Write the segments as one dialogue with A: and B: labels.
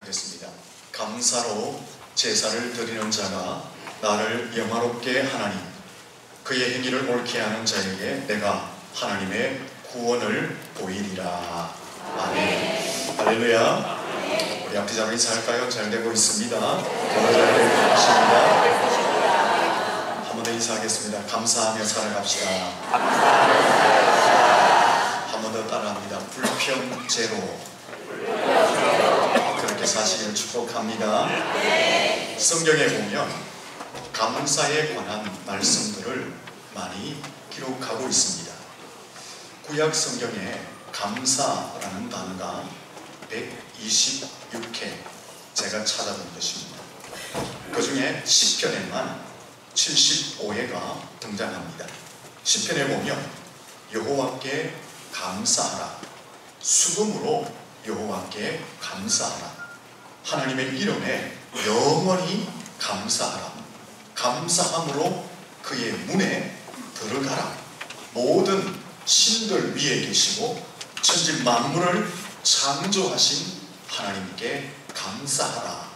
A: 그랬습니다. 감사로 제사를 드리는 자가 나를 영화롭게 하나니 그의 행위를 옳게 하는 자에게 내가 하나님의 구원을 보이리라. 아멘. 할렐루야. 우리 앞뒤자로 인사할까요? 잘 되고 있습니다. 잘 되고 있습니다. 한 번 더 인사하겠습니다. 감사하며 살아갑시다. 한 번 더 따라합니다. 불평제로 그렇게 사시기를 축복합니다. 성경에 보면 감사에 관한 말씀들을 많이 기록하고 있습니다. 구약 성경에 감사라는 단어가 126회 제가 찾아본 것입니다. 그 중에 시편에만 75회가 등장합니다. 시편에 보면 여호와께 감사하라, 수금으로 여호와께 감사하라, 하나님의 이름에 영원히 감사하라, 감사함으로 그의 문에 들어가라, 모든 신들 위에 계시고 천지 만물을 창조하신 하나님께 감사하라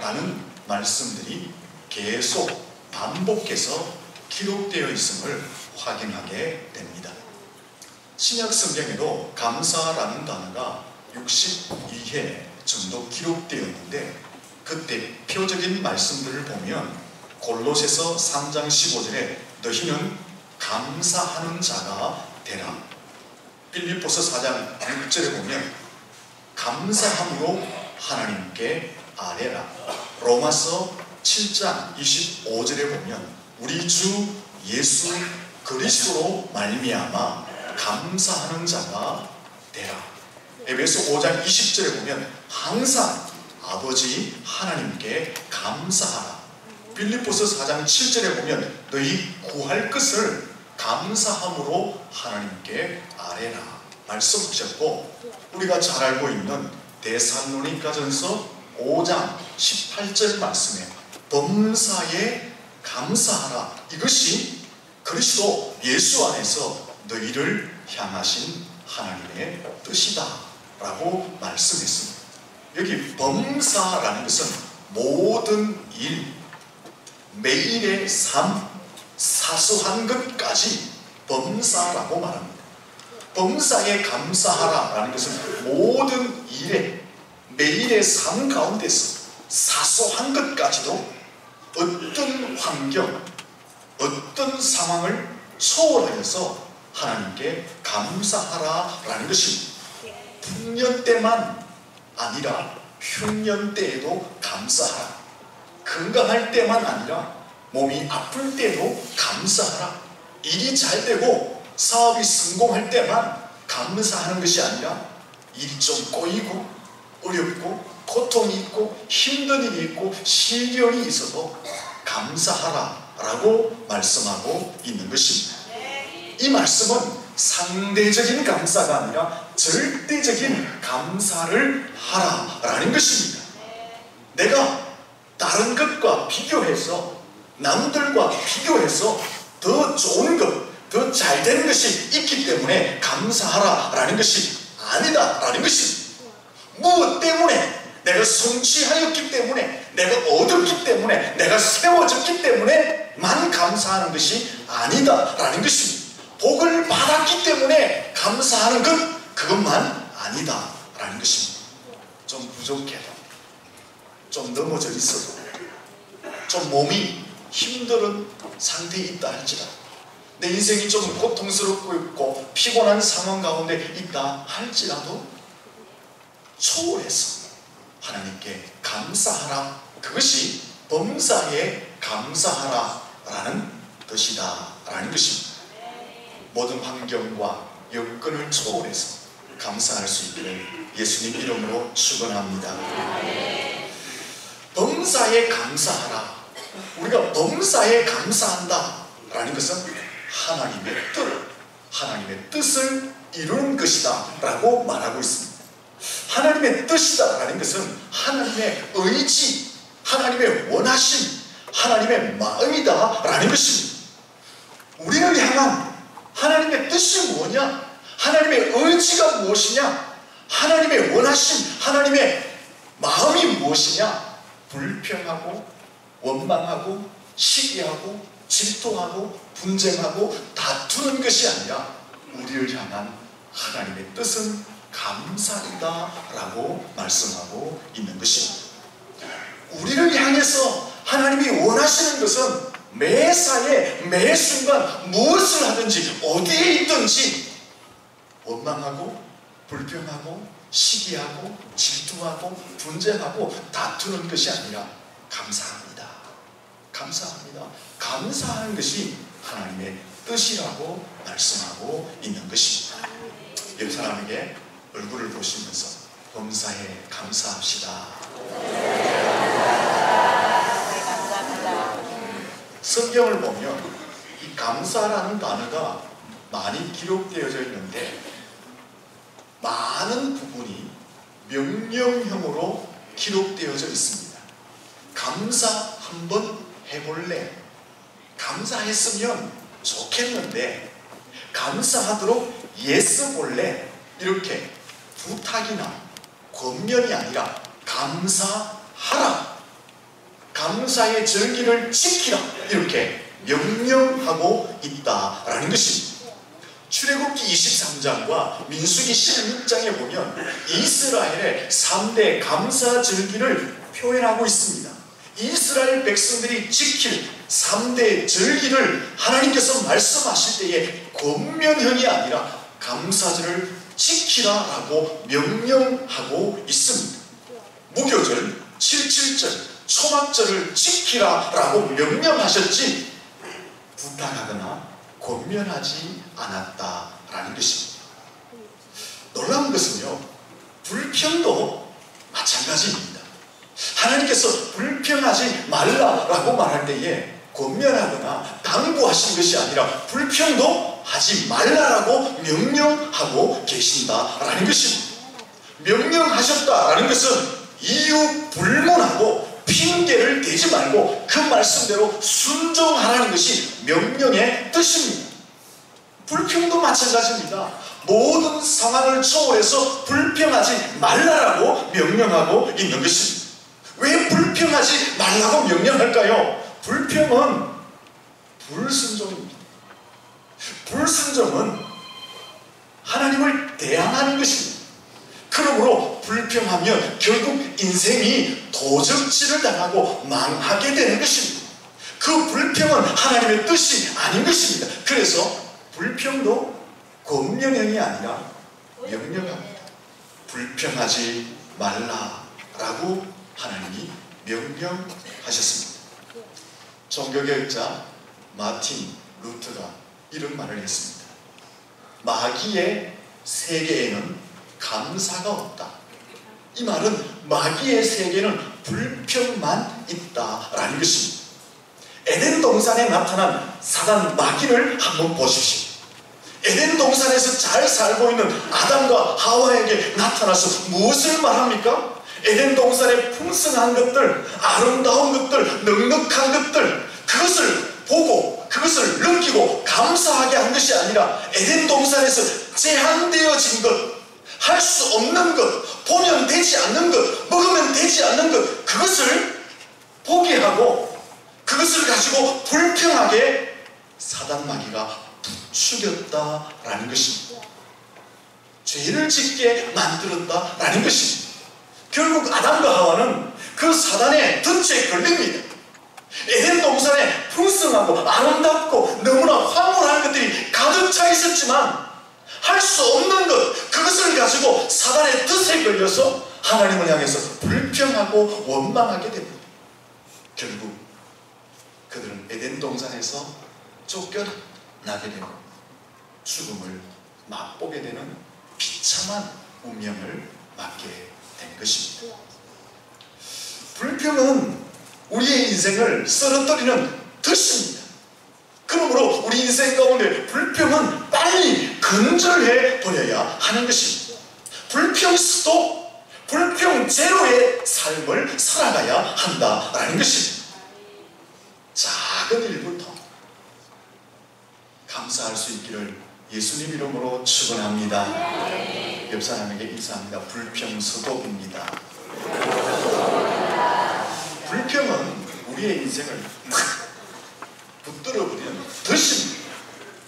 A: 라는 말씀들이 계속 반복해서 기록되어 있음을 확인하게 됩니다. 신약 성경에도 감사라는 단어가 62회 정도 기록되어 있는데 그 대표적인 말씀들을 보면 골로새서 3장 15절에 너희는 감사하는 자가 되라, 빌립보서 4장 6절에 보면 감사함으로 하나님께 아뢰라, 로마서 7장 25절에 보면 우리 주 예수 그리스도로 말미암아 감사하는 자가 되라, 에베소 5장 20절에 보면 항상 아버지 하나님께 감사하라, 빌립보서 4장 7절에 보면 너희 구할 것을 감사함으로 하나님께 아뢰라 말씀하셨고, 우리가 잘 알고 있는 데살로니가전서 5장 18절 말씀에 범사에 감사하라, 이것이 그리스도 예수 안에서 너희를 향하신 하나님의 뜻이다 라고 말씀했습니다. 여기 범사라는 것은 모든 일, 매일의 삶, 사소한 것까지 범사라고 말합니다. 범사에 감사하라 라는 것은 모든 일에, 매일의 삶 가운데서 사소한 것까지도 어떤 환경, 어떤 상황을 초월하여서 하나님께 감사하라 라는 것입니다. 풍년 때만 아니라 흉년 때에도 감사하라, 건강할 때만 아니라 몸이 아플 때도 감사하라, 일이 잘 되고 사업이 성공할 때만 감사하는 것이 아니라 일이 좀 꼬이고 어렵고 고통이 있고 힘든 일이 있고 시련이 있어도 감사하라 라고 말씀하고 있는 것입니다. 이 말씀은 상대적인 감사가 아니라 절대적인 감사를 하라 라는 것입니다. 내가 다른 것과 비교해서, 남들과 비교해서 더 좋은 것, 더 잘 되는 것이 있기 때문에 감사하라 라는 것이 아니다 라는 것입니다. 무엇 때문에? 내가 성취하였기 때문에, 내가 얻었기 때문에, 내가 세워졌기 때문에만 감사하는 것이 아니다 라는 것입니다. 복을 받았기 때문에 감사하는 것, 그것만 아니다 라는 것입니다. 좀 부족해, 좀 넘어져 있어도, 좀 몸이 힘든 상태에 있다 할지라도, 내 인생이 좀 고통스럽고 있고 피곤한 상황 가운데 있다 할지라도 초월해서 하나님께 감사하라, 그것이 범사에 감사하라 라는 뜻이다 라는 것입니다. 모든 환경과 여건을 초월해서 감사할 수 있기를 예수님 이름으로 축원합니다. 범사에 감사하라, 우리가 범사에 감사한다 라는 것은 하나님의 뜻을 이루는 것이다 라고 말하고 있습니다. 하나님의 뜻이다 라는 것은 하나님의 의지, 하나님의 원하심, 하나님의 마음이다 라는 것입니다. 우리를 향한 하나님의 뜻이 뭐냐? 하나님의 의지가 무엇이냐? 하나님의 원하심, 하나님의 마음이 무엇이냐? 불평하고 원망하고 시기하고 질투하고 분쟁하고 다투는 것이 아니라 우리를 향한 하나님의 뜻은 감사이다 라고 말씀하고 있는 것입니다. 우리를 향해서 하나님이 원하시는 것은 매사에 매순간 무엇을 하든지 어디에 있든지 원망하고 불평하고 시기하고 질투하고 분쟁하고 다투는 것이 아니라 감사합니다. 감사합니다. 감사하는 것이 하나님의 뜻이라고 말씀하고 있는 것입니다. 옆 사람에게 얼굴을 보시면서 범사에 감사합시다. 성경을 보면 이 감사라는 단어가 많이 기록되어져 있는데 많은 부분이 명령형으로 기록되어져 있습니다. 감사 한번 해볼래? 감사했으면 좋겠는데 감사하도록 예스 볼래? 이렇게 부탁이나 권면이 아니라 감사하라, 감사의 절기를 지키라, 이렇게 명령하고 있다라는 것입니다. 출애굽기 23장과 민수기 16장에 보면 이스라엘의 3대 감사 절기를 표현하고 있습니다. 이스라엘 백성들이 지킬 3대 절기를 하나님께서 말씀하실 때에 권면형이 아니라 감사절을 지키라라고 명령하고 있습니다. 무교절, 77절, 초막절을 지키라라고 명령하셨지 부탁하거나 권면하지 않았다라는 것입니다. 놀라운 것은요, 불평도 마찬가지입니다. 하나님께서 불평하지 말라라고 말할 때에 권면하거나 당부하신 것이 아니라 불평도 하지 말라라고 명령하고 계신다라는 것입니다. 명령하셨다라는 것은 이유 불문하고 핑계를 대지 말고 그 말씀대로 순종하라는 것이 명령의 뜻입니다. 불평도 마찬가지입니다. 모든 상황을 초월해서 불평하지 말라라고 명령하고 있는 것입니다. 왜 불평하지 말라고 명령할까요? 불평은 불순종입니다. 불순종은 하나님을 대항하는 것입니다. 그러므로 불평하면 결국 인생이 도적질을 당하고 망하게 되는 것입니다. 그 불평은 하나님의 뜻이 아닌 것입니다. 그래서 불평도 권면형이 아니라 명령합니다. 불평하지 말라라고 하나님이 명령하셨습니다. 종교개혁자 마틴 루터가 이런 말을 했습니다. 마귀의 세계에는 감사가 없다. 이 말은 마귀의 세계는 불평만 있다라는 것입니다. 에덴 동산에 나타난 사단 마귀를 한번 보십시오. 에덴 동산에서 잘 살고 있는 아담과 하와에게 나타나서 무엇을 말합니까? 에덴 동산의 풍성한 것들, 아름다운 것들, 넉넉한 것들, 그것을 보고 그것을 느끼고 감사하게 한 것이 아니라 에덴 동산에서 제한되어진 것, 할 수 없는 것, 보면 되지 않는 것, 먹으면 되지 않는 것, 그것을 포기하고 그것을 가지고 불평하게 사단 마귀가 부추겼다라는 것입니다. 죄를 짓게 만들었다라는 것입니다. 결국 아담과 하와는 그 사단의 덫에 걸립니다. 에덴 동산에 풍성하고 아름답고 너무나 황홀한 것들이 가득 차 있었지만 할 수 없는 것, 그것을 가지고 사단의 뜻에 걸려서 하나님을 향해서 불평하고 원망하게 됩니다. 결국 그들은 에덴 동산에서 쫓겨나게 되고 죽음을 맛보게 되는 비참한 운명을 맞게 된 것입니다. 불평은 우리의 인생을 쓰러뜨리는 덫입니다. 그러므로 우리 인생 가운데 불평은 빨리 근절해 버려야 하는 것입니다. 불평 스톱, 불평 제로의 삶을 살아가야 한다라는 것입니다. 작은 일부터 감사할 수 있기를 예수님 이름으로 축원합니다. 옆 사람에게 인사합니다. 불평 스톱입니다. 우리의 인생을 붙들어버리는 덫입니다.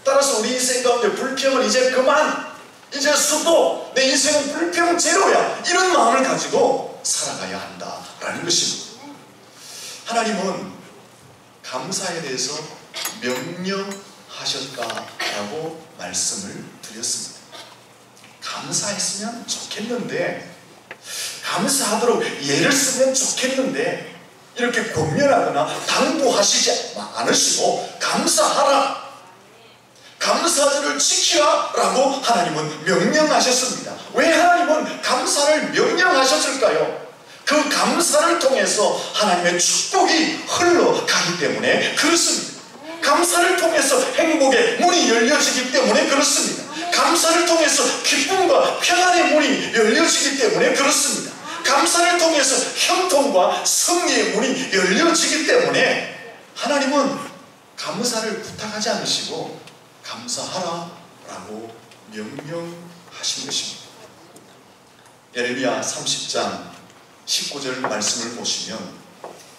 A: 따라서 우리 인생 가운데 불평은 이제 그만, 이제 수도, 내 인생은 불평 제로야, 이런 마음을 가지고 살아가야 한다라는 것입니다. 하나님은 감사에 대해서 명령하셨다라고 말씀을 드렸습니다. 감사했으면 좋겠는데, 감사하도록 예를 쓰면 좋겠는데, 이렇게 권면하거나 당부하시지 않으시고 감사하라, 감사절을 지키라 라고 하나님은 명령하셨습니다. 왜 하나님은 감사를 명령하셨을까요? 그 감사를 통해서 하나님의 축복이 흘러가기 때문에 그렇습니다. 감사를 통해서 행복의 문이 열려지기 때문에 그렇습니다. 감사를 통해서 기쁨과 평안의 문이 열려지기 때문에 그렇습니다. 감사를 통해서 형통과 승리의 문이 열려지기 때문에 하나님은 감사를 부탁하지 않으시고 감사하라 라고 명령하신 것입니다. 예레미야 30장 19절 말씀을 보시면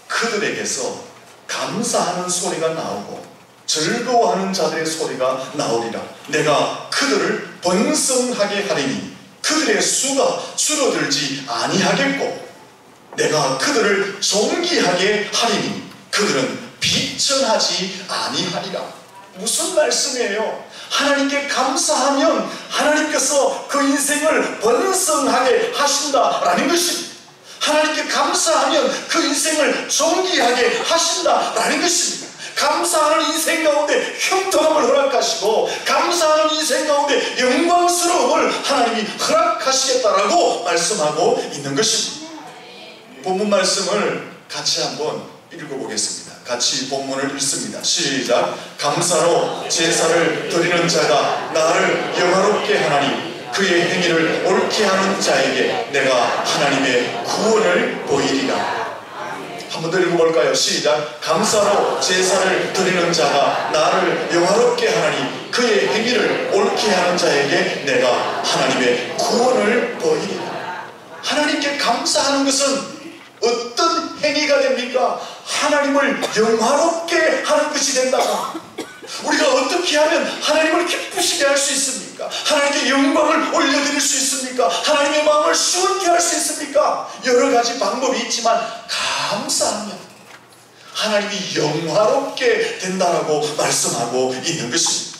A: 그들에게서 감사하는 소리가 나오고 즐거워하는 자들의 소리가 나오리라. 내가 그들을 번성하게 하리니 그들의 수가 줄어들지 아니하겠고 내가 그들을 존귀하게 하리니 그들은 비천하지 아니하리라. 무슨 말씀이에요? 하나님께 감사하면 하나님께서 그 인생을 번성하게 하신다라는 것입니다. 하나님께 감사하면 그 인생을 존귀하게 하신다라는 것입니다. 감사하는 인생 가운데 형통함을 허락하시고 감사하는 인생 가운데 영광스러움을 하나님이 허락하시겠다라고 말씀하고 있는 것입니다. 본문 말씀을 같이 한번 읽어보겠습니다. 같이 본문을 읽습니다. 시작. 감사로 제사를 드리는 자가 나를 영화롭게 하나니 그의 행위를 옳게 하는 자에게 내가 하나님의 구원을 보이리라. 한번 더 읽어볼까요? 시작. 감사로 제사를 드리는 자가 나를 영화롭게 하나니 그의 행위를 옳게 하는 자에게 내가 하나님의 구원을 보이리라. 하나님께 감사하는 것은 어떤 행위가 됩니까? 하나님을 영화롭게 하는 것이 된다고. 우리가 어떻게 하면 하나님을 기쁘시게 할 수 있습니까? 하나님께 영광을 올려드릴 수 있습니까? 하나님의 마음을 시원케 할 수 있습니까? 여러 가지 방법이 있지만 감사하면 하나님이 영화롭게 된다라고 말씀하고 있는 것입니다.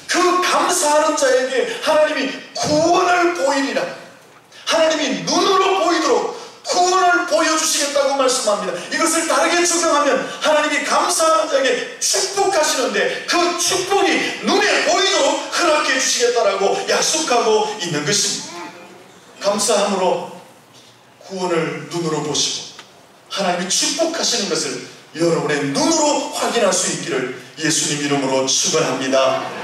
A: 그 감사하는 자에게 하나님이 구원을 보이리라. 하나님이 눈으로 보이도록 구원을 보여주시겠다고 말씀합니다. 이것을 다르게 적용하면 하나님이 감사하는 자에게 축복하시는데 그 축복이 눈에 보이도록 허락해 주시겠다라고 약속하고 있는 것입니다. 감사함으로 구원을 눈으로 보시고 하나님이 축복하시는 것을 여러분의 눈으로 확인할 수 있기를 예수님 이름으로 축원합니다.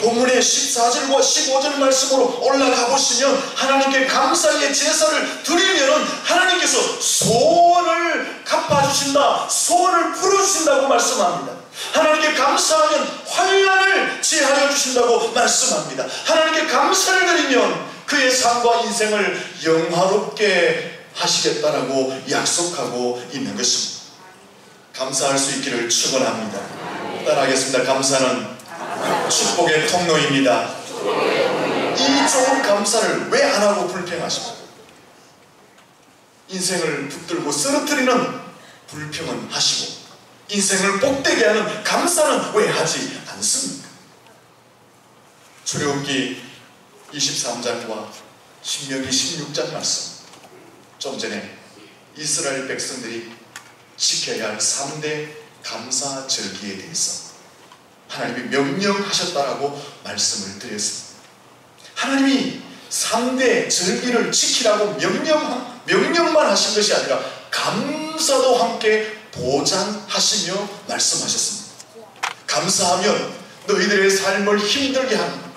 A: 본문의 14절과 15절 말씀으로 올라가 보시면 하나님께 감사의 제사를 드리면 하나님께서 소원을 갚아주신다, 소원을 풀어주신다고 말씀합니다. 하나님께 감사하면 환난을 제하여 주신다고 말씀합니다. 하나님께 감사를 드리면 그의 삶과 인생을 영화롭게 하시겠다라고 약속하고 있는 것입니다. 감사할 수 있기를 축원합니다. 따라하겠습니다. 감사는 축복의 통로입니다. 이 좋은 감사를 왜 안 하고 불평하십니까? 인생을 붙들고 쓰러뜨리는 불평은 하시고 인생을 복되게 하는 감사는 왜 하지 않습니까? 출애굽기 23장과 신명기 16장 말씀, 좀 전에 이스라엘 백성들이 지켜야 할 3대 감사 절기에 대해서 하나님이 명령하셨다라고 말씀을 드렸습니다. 하나님이 3대 절기를 지키라고 명령만 하신 것이 아니라 감사도 함께 보장하시며 말씀하셨습니다. 감사하면 너희들의 삶을 힘들게 하는 것,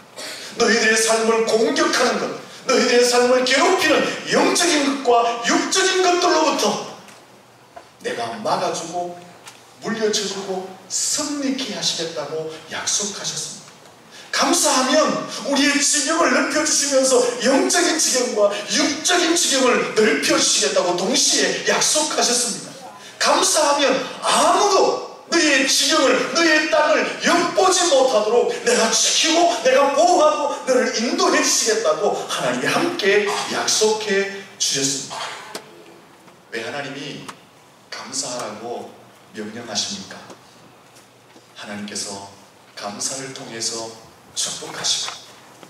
A: 너희들의 삶을 공격하는 것, 너희들의 삶을 괴롭히는 영적인 것과 육적인 것들로부터 내가 막아주고 물려쳐주고 승리케 하시겠다고 약속하셨습니다. 감사하면 우리의 지경을 넓혀주시면서 영적인 지경과 육적인 지경을 넓혀주시겠다고 동시에 약속하셨습니다. 감사하면 아무도 너의 지경을, 너의 땅을 엿보지 못하도록 내가 지키고 내가 보호하고 너를 인도해 주시겠다고 하나님이 함께 약속해 주셨습니다. 왜 하나님이 감사하라고 명령하십니까? 하나님께서 감사를 통해서 축복하시고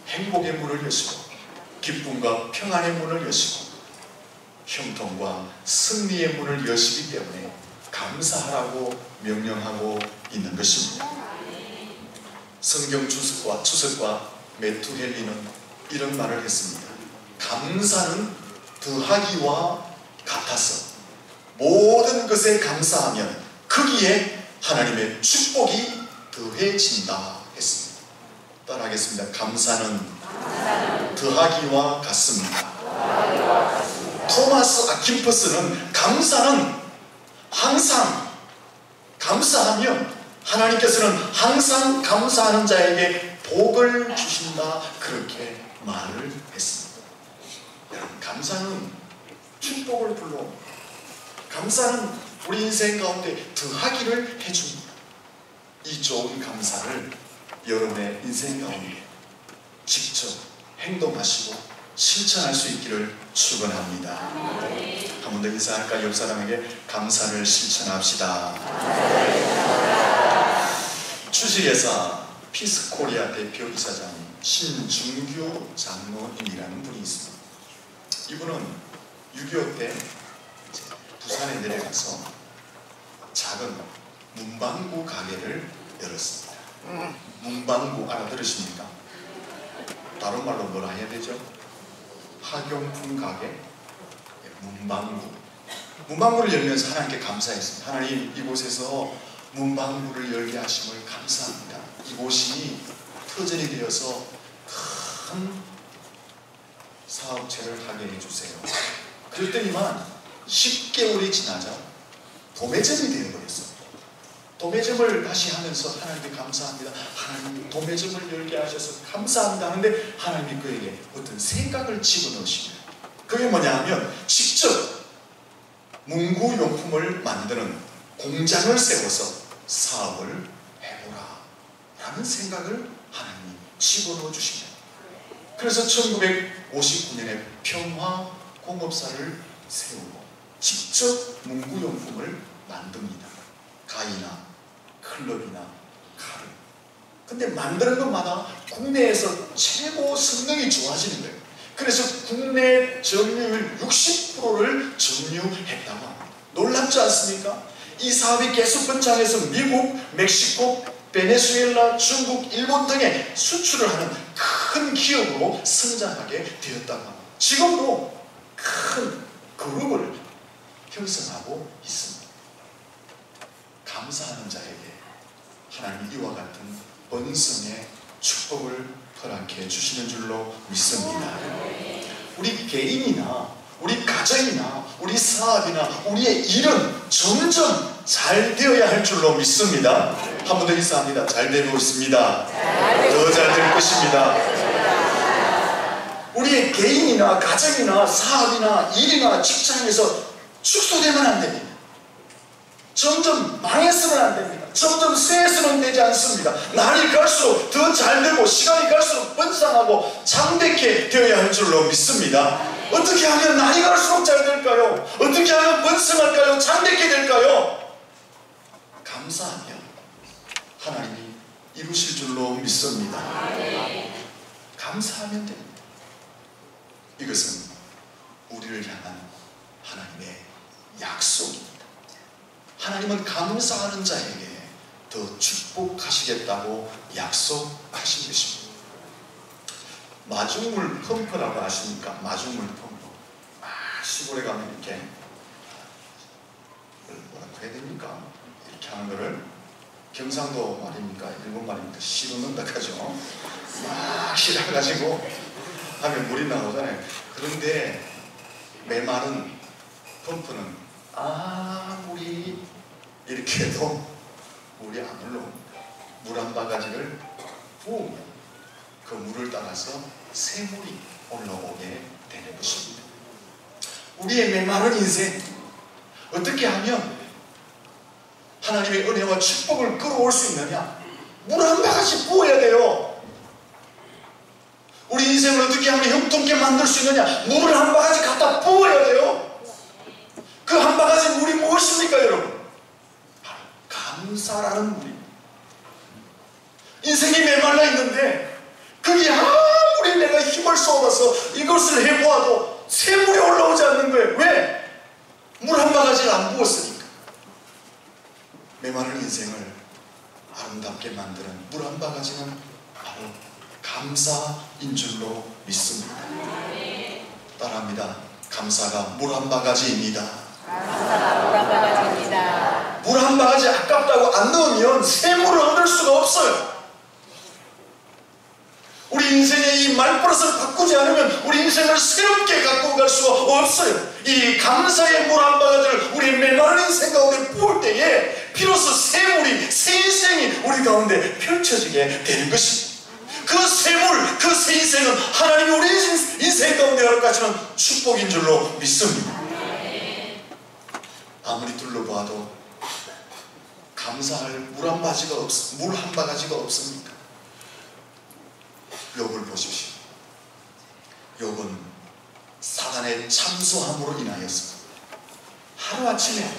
A: 행복의 문을 여시고 기쁨과 평안의 문을 여시고 형통과 승리의 문을 여시기 때문에 감사하라고 명령하고 있는 것입니다. 성경 주석과 매튜 헨리는 이런 말을 했습니다. 감사는 더하기와 같아서 모든 것에 감사하면 거기에 하나님의 축복이 더해진다 했습니다. 따라하겠습니다. 감사는 더하기와 같습니다. 토마스 아킨퍼스는 감사는 항상 감사하면 하나님께서는 항상 감사하는 자에게 복을 주신다, 그렇게 말을 했습니다. 여러분, 감사는 축복을 불러옵니다. 감사는 우리 인생 가운데 더하기를 해줍니다. 이 좋은 감사를 여러분의 인생 가운데 직접 행동하시고 실천할 수 있기를 축원합니다. 한 번 더 인사할까? 옆 사람에게 감사를 실천합시다. 주식회사 피스코리아 대표이사장 신중규 장로님이라는 분이 있습니다. 이분은 6.25 때 부산에 내려가서 작은 문방구 가게를 열었습니다. 문방구 알아들으십니까? 다른 말로 뭐라 해야 되죠? 학용품 가게, 문방구를 열면서 하나님께 감사했습니다. 하나님, 이곳에서 문방구를 열게 하심을 감사합니다. 이곳이 터전이 되어서 큰 사업체를 하게 해주세요. 그랬더니만 10개월이 지나자 도매점이 되어버렸습니다. 도매점을 다시 하면서 하나님께 감사합니다. 하나님, 도매점을 열게 하셔서 감사합니다 하는데 하나님이 그에게 어떤 생각을 집어넣으시면, 그게 뭐냐 하면 직접 문구용품을 만드는 공장을 세워서 사업을 해보라 라는 생각을 하나님이 집어넣어 주십니다. 그래서 1959년에 평화공업사를 세우고 직접 문구용품을 만듭니다. 가위나 클럽이나 칼을. 근데 만드는 것마다 국내에서 최고 성능이 좋아지는 거예요. 그래서 국내 점유율 60%를 점유했다고 합니다. 놀랍지 않습니까? 이 사업이 계속 번창해서 미국, 멕시코, 베네수엘라, 중국, 일본 등에 수출을 하는 큰 기업으로 성장하게 되었다고 합니다. 지금도 큰 그룹을 형성하고 있습니다. 감사하는 자에게 하나님이 이와 같은 번성의 축복을 허락해 주시는 줄로 믿습니다. 우리 개인이나 우리 가정이나 우리 사업이나 우리의 일은 점점 잘 되어야 할 줄로 믿습니다. 한 번 더 인사합니다. 잘 되고 있습니다. 더 잘 될 것입니다. 우리의 개인이나 가정이나 사업이나 일이나 직장에서 축소되면 안 됩니다. 점점 망해서는 안 됩니다. 점점 쇠해서는 되지 않습니다. 날이 갈수록 더 잘되고 시간이 갈수록 번창하고 창백해 되어야 할 줄로 믿습니다. 어떻게 하면 날이 갈수록 잘 될까요? 어떻게 하면 번성할까요? 창백해 될까요? 감사하면 하나님이 이루실 줄로 믿습니다. 감사하면 됩니다. 이것은 우리를 향한 하나님의 약속입니다. 하나님은 감사하는 자에게 더 축복하시겠다고 약속하신 것입니다. 마중물 펌프라고 아십니까? 마중물 펌프. 시골에 가면 이렇게 뭐라고 해야 됩니까? 이렇게 하는 거를 경상도 말입니까? 일본 말입니까? 실어 넣는다 하죠. 막 실어가지고 하면 물이 나오잖아요. 그런데 메마른 펌프는 아무리 이렇게 해도 물이 안 올라옵니다. 물 한 바가지를 부으면 그 물을 따라서 새물이 올라오게 되는 것입니다. 우리의 메마른 인생, 어떻게 하면 하나님의 은혜와 축복을 끌어올 수 있느냐? 물 한 바가지 부어야 돼요. 우리 인생을 어떻게 하면 형통케 만들 수 있느냐? 물을 한 바가지 갖다 부어야 돼요. 그 한 바가지 물이 무엇입니까, 여러분? 바로 감사라는 물입니다. 인생이 메말라 있는데 그게 아무리 내가 힘을 쏟아서 이것을 해보아도 샘물이 올라오지 않는 거예요. 왜? 물 한 바가지를 안 부었으니까. 메마른 인생을 아름답게 만드는 물 한 바가지는 바로 감사인 줄로 믿습니다. 따라합니다. 감사가 물 한 바가지입니다.
B: 감사가 물 한 바가지입니다.
A: 물 한 바가지 아깝다고 안 넣으면 샘물을 얻을 수가 없어요. 우리 인생의 이 말버릇을 바꾸지 않으면 우리 인생을 새롭게 갖고 갈 수가 없어요. 이 감사의 물 한 바가지를 우리 메마른 인생 가운데 부을 때에 비로소 새 물이, 새 인생이 우리 가운데 펼쳐지게 되는 것입니다. 그 새 물, 그 새 인생은 하나님이 우리 인생 가운데 허락하시는 축복인 줄로 믿습니다. 아무리 둘러봐도 감사할 물 한 바가지가 없습니까? 욥을 보십시오. 욥은 사단의 참소함으로 인하여서 하루아침에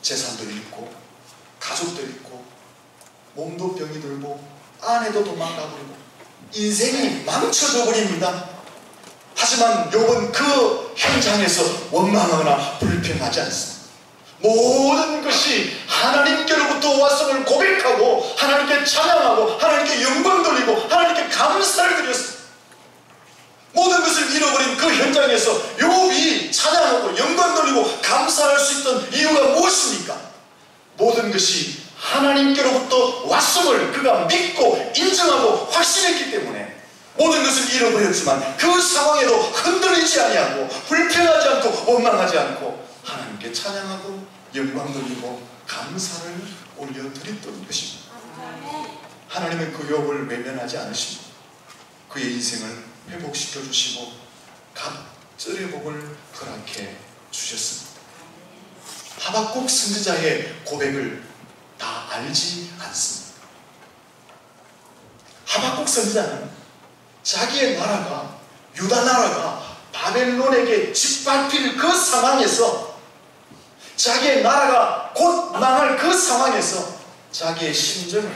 A: 재산도 잃고 가족도 잃고 몸도 병이 들고 아내도 도망가버리고 인생이 망쳐져 버립니다. 하지만 욥은 그 현장에서 원망하거나 불평하지 않습니다. 모든 것이 하나님께로부터 왔음을 고백하고 하나님께 찬양하고 하나님께 영광 돌리고 하나님께 감사를 드렸습니다. 모든 것을 잃어버린 그 현장에서 욥이 찬양하고 영광 돌리고 감사할 수 있던 이유가 무엇입니까? 모든 것이 하나님께로부터 왔음을 그가 믿고 인정하고 확신했기 때문에 모든 것을 잃어버렸지만 그 상황에도 흔들리지 아니하고 불평하지 않고 원망하지 않고 하나님께 찬양하고 영광 돌리고 감사를 올려드렸던 것입니다. 하나님은 그 욥을 외면하지 않으십니다. 그의 인생을 회복시켜 주시고 갑절의 복을 허락해 주셨습니다. 하박국 선지자의 고백을 다 알지 않습니다. 하박국 선지자는 자기의 나라가, 유다 나라가 바벨론에게 짓밟힐 그 상황에서, 자기의 나라가 곧 망할 그 상황에서 자기의 심정을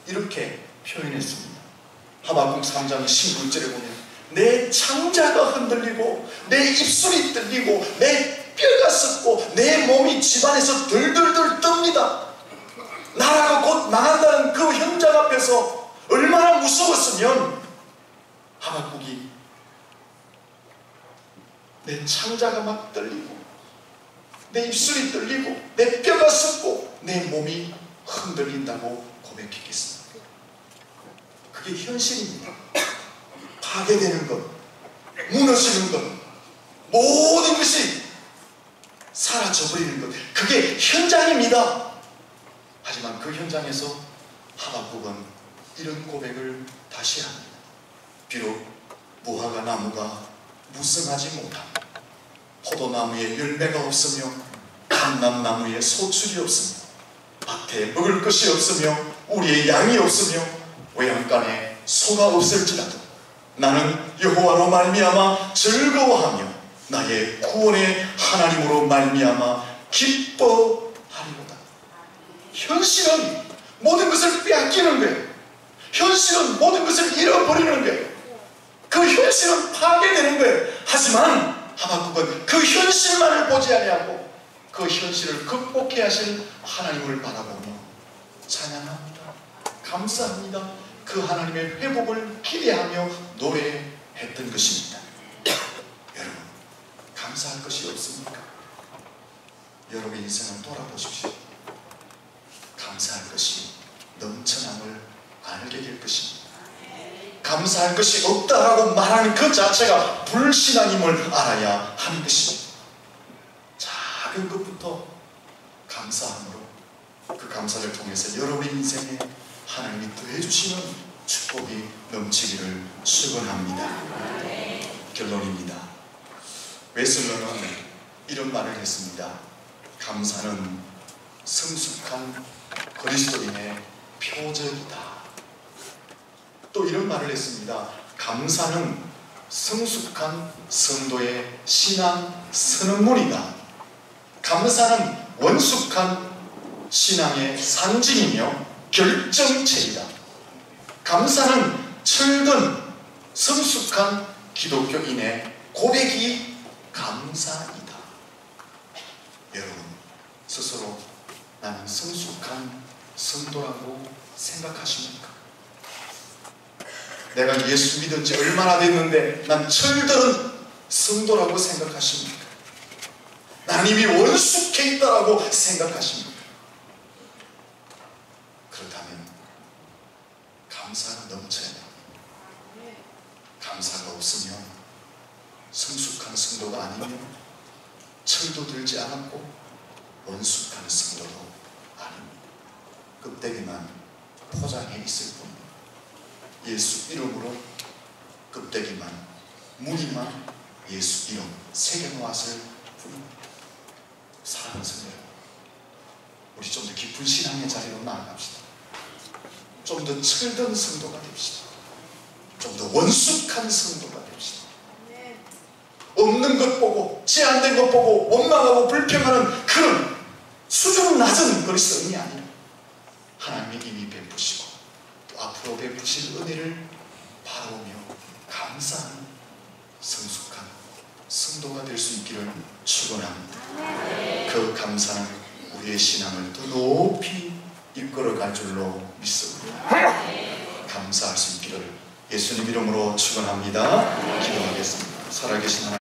A: 이렇게 표현했습니다. 하박국 3장 19절에 보면 내 창자가 흔들리고 내 입술이 떨리고 내 뼈가 썩고 내 몸이 집안에서 들들들 뜹니다. 나라가 곧 망한다는 그 현장 앞에서 얼마나 무서웠으면 하박국이 내 창자가 막 떨리고 내 입술이 떨리고 내 뼈가 썩고 내 몸이 흔들린다고 고백했겠습니다. 그게 현실입니다. 파괴되는 것, 무너지는 것, 모든 것이 사라져버리는 것, 그게 현장입니다. 하지만 그 현장에서 하박국은 이런 고백을 다시 합니다. 비록 무화과 나무가 무성하지 못합니다. 포도나무에 열매가 없으며 감람나무에 소출이 없으며 밭에 먹을 것이 없으며 우리의 양이 없으며 외양간에 소가 없을지라도 나는 여호와로 말미암아 즐거워하며 나의 구원의 하나님으로 말미암아 기뻐하리로다. 현실은 모든 것을 빼앗기는 거예요. 현실은 모든 것을 잃어버리는 거예요. 그 현실은 파괴되는 거예요. 하지만 하박국은 그 현실만을 보지 아니하고 그 현실을 극복해야 하실 하나님을 바라보며 찬양합니다. 감사합니다. 그 하나님의 회복을 기대하며 노래했던 것입니다. 여러분, 감사할 것이 없습니까? 여러분의 인생을 돌아보십시오. 감사할 것이 넘쳐남을 알게 될 것입니다. 감사할 것이 없다라고 말하는 그 자체가 불신앙임을 알아야 하는 것입니다. 작은 것부터 감사함으로 그 감사를 통해서 여러분의 인생에 하나님이 더해주시는 축복이 넘치기를 축원합니다. 결론입니다. 웨슬러는 이런 말을 했습니다. 감사는 성숙한 그리스도인의 표적이다. 또 이런 말을 했습니다. 감사는 성숙한 성도의 신앙 선언문이다. 감사는 원숙한 신앙의 상징이며 결정체이다. 감사는 철든 성숙한 기독교인의 고백이 감사이다. 여러분 스스로 나는 성숙한 성도라고 생각하십니까? 내가 예수 믿은 지 얼마나 됐는데 난 철든 성도라고 생각하십니까? 나는 이미 원숙해 있다라고 생각하십니까? 그렇다면 감사가 넘쳐야 합니다. 감사가 없으면 성숙한 성도가 아니면 철도 들지 않았고 원숙한 성도도 아닙니다. 껍데기만 포장해 있을 뿐입니다. 예수 이름으로 껍데기만 무늬만 예수 이름 새겨놓았을 뿐입니다. 사랑하는 성도 여러분, 우리 좀 더 깊은 신앙의 자리로 나아갑시다. 좀 더 철든 성도가 됩시다. 좀 더 원숙한 성도가 됩시다. 없는 것 보고 제한된 것 보고 원망하고 불평하는 그런 수준 낮은 그리스도인이 아니라 하나님이 이미 베푸시고 또 앞으로 베푸실 은혜를 바라보며 감사하는 성숙한 성도가 될 수 있기를 축원합니다. 그 감사는 우리의 신앙을 더 높이 이끌어갈 줄로 믿습니다. 감사할 수 있기를 예수님 이름으로 축원합니다. 기도하겠습니다. 살아계신 하나님